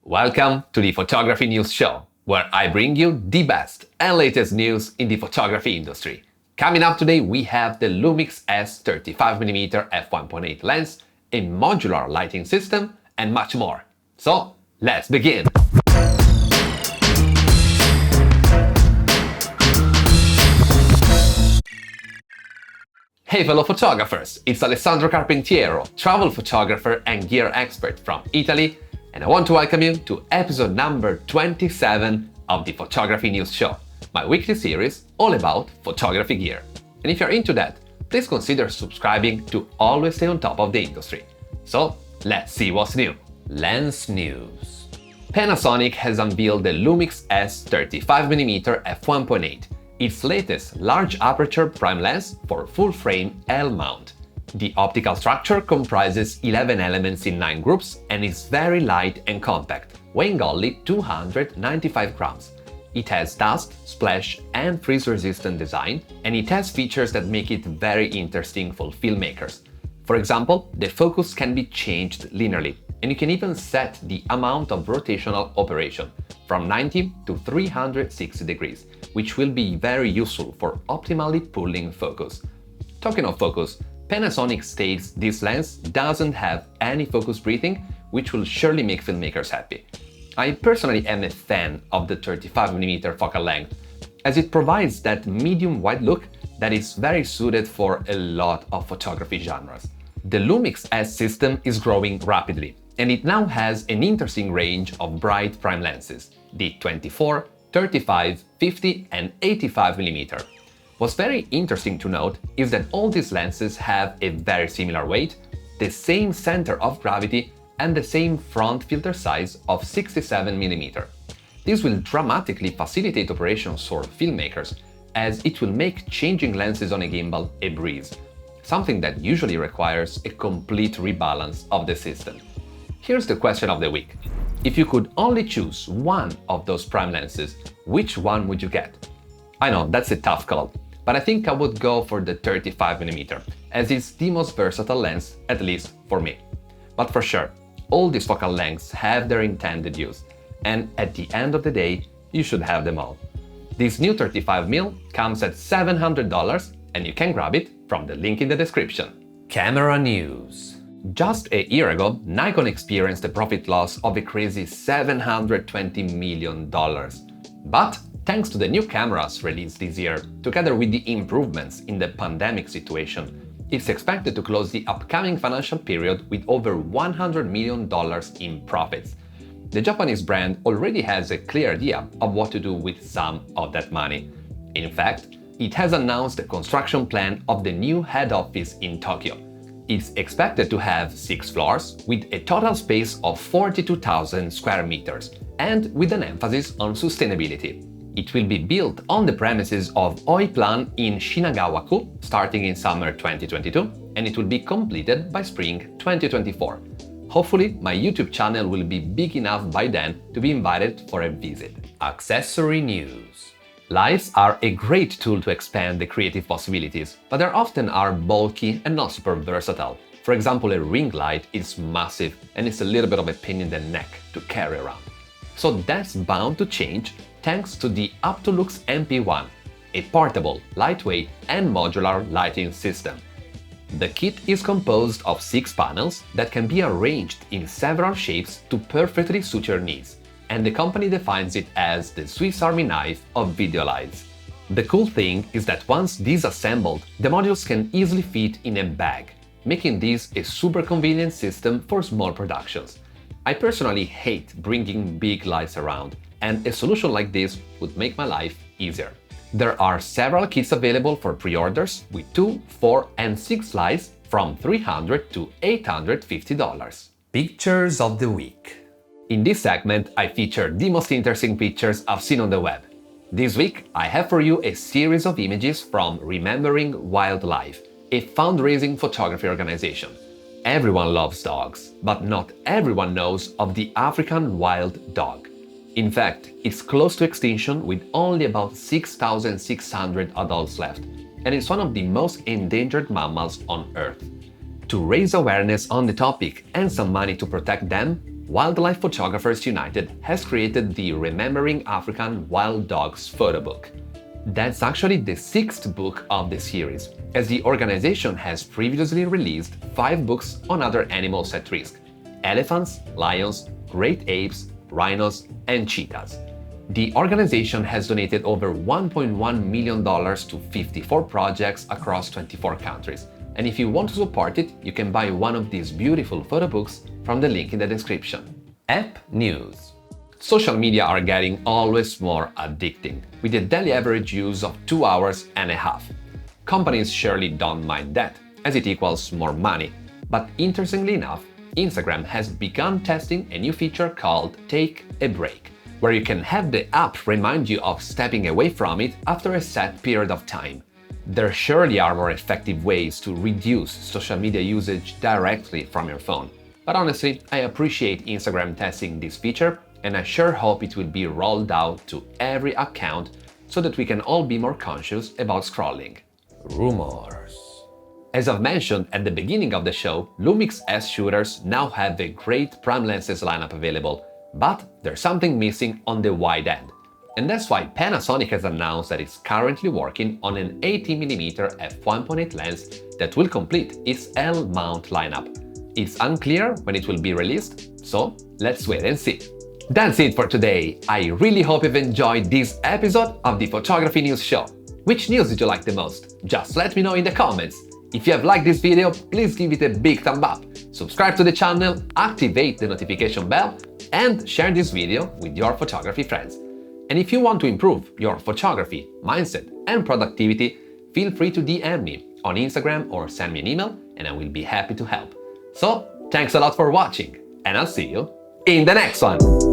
Welcome to the Photography News Show, where I bring you the best and latest news in the photography industry. Coming up today, we have the Lumix S 35mm f1.8 lens, a modular lighting system, and much more. So, let's begin! Hey fellow photographers, it's Alessandro Carpentiero, travel photographer and gear expert from Italy, and I want to welcome you to episode number 27 of the Photography News Show, my weekly series all about photography gear. And if you're into that, please consider subscribing to always stay on top of the industry. So, let's see what's new. Lens news. Panasonic has unveiled the Lumix S 35mm f1.8, its latest large aperture prime lens for full-frame L mount. The optical structure comprises 11 elements in 9 groups and is very light and compact, weighing only 295 grams. It has dust, splash, and freeze-resistant design, and it has features that make it very interesting for filmmakers. For example, the focus can be changed linearly, and you can even set the amount of rotational operation from 90 to 360 degrees, which will be very useful for optimally pulling focus. Talking of focus, Panasonic states this lens doesn't have any focus breathing, which will surely make filmmakers happy. I personally am a fan of the 35mm focal length, as it provides that medium-wide look that is very suited for a lot of photography genres. The Lumix S system is growing rapidly, and it now has an interesting range of bright prime lenses, the 24, 35, 50 and 85mm. What's very interesting to note is that all these lenses have a very similar weight, the same center of gravity and the same front filter size of 67mm. This will dramatically facilitate operations for filmmakers, as it will make changing lenses on a gimbal a breeze, something that usually requires a complete rebalance of the system. Here's the question of the week. If you could only choose one of those prime lenses, which one would you get? I know, that's a tough call, but I think I would go for the 35mm, as it's the most versatile lens, at least for me. But for sure, all these focal lengths have their intended use, and at the end of the day, you should have them all. This new 35mm comes at $700, and you can grab it from the link in the description. Camera news. Just a year ago, Nikon experienced a profit loss of a crazy $720 million. But thanks to the new cameras released this year, together with the improvements in the pandemic situation, it's expected to close the upcoming financial period with over $100 million in profits. The Japanese brand already has a clear idea of what to do with some of that money. In fact, it has announced the construction plan of the new head office in Tokyo. It's expected to have 6 floors, with a total space of 42,000 square meters, and with an emphasis on sustainability. It will be built on the premises of Oiplan in Shinagawa-ku, starting in summer 2022, and it will be completed by spring 2024. Hopefully, my YouTube channel will be big enough by then to be invited for a visit. Accessory news. Lights are a great tool to expand the creative possibilities, but they often are bulky and not super versatile. For example, a ring light is massive and it's a little bit of a pain in the neck to carry around. So that's bound to change thanks to the Uptolux MP1, a portable, lightweight and modular lighting system. The kit is composed of 6 panels that can be arranged in several shapes to perfectly suit your needs, and the company defines it as the Swiss Army knife of video lights. The cool thing is that once disassembled, the modules can easily fit in a bag, making this a super convenient system for small productions. I personally hate bringing big lights around, and a solution like this would make my life easier. There are several kits available for pre-orders with 2, 4 and 6 lights from $300 to $850. Pictures of the week. In this segment, I feature the most interesting pictures I've seen on the web. This week, I have for you a series of images from Remembering Wildlife, a fundraising photography organization. Everyone loves dogs, but not everyone knows of the African wild dog. In fact, it's close to extinction with only about 6,600 adults left, and it's one of the most endangered mammals on Earth. To raise awareness on the topic and some money to protect them, Wildlife Photographers United has created the Remembering African Wild Dogs photo book. That's actually the 6th book of the series, as the organization has previously released 5 books on other animals at risk: elephants, lions, great apes, rhinos, and cheetahs. The organization has donated over $1.1 million to 54 projects across 24 countries. And if you want to support it, you can buy one of these beautiful photo books from the link in the description. App News. Social media are getting always more addicting, with a daily average use of 2 hours and a half. Companies surely don't mind that, as it equals more money. But interestingly enough, Instagram has begun testing a new feature called Take a Break, where you can have the app remind you of stepping away from it after a set period of time. There surely are more effective ways to reduce social media usage directly from your phone. But honestly, I appreciate Instagram testing this feature, and I sure hope it will be rolled out to every account so that we can all be more conscious about scrolling. Rumors. As I've mentioned at the beginning of the show, Lumix S shooters now have a great prime lenses lineup available, but there's something missing on the wide end. And that's why Panasonic has announced that it's currently working on an 80mm f1.8 lens that will complete its L-mount lineup. It's unclear when it will be released, so let's wait and see. That's it for today. I really hope you've enjoyed this episode of the Photography News Show. Which news did you like the most? Just let me know in the comments. If you have liked this video, please give it a big thumb up, subscribe to the channel, activate the notification bell, and share this video with your photography friends. And if you want to improve your photography, mindset, and productivity, feel free to DM me on Instagram or send me an email, and I will be happy to help. So, thanks a lot for watching, and I'll see you in the next one!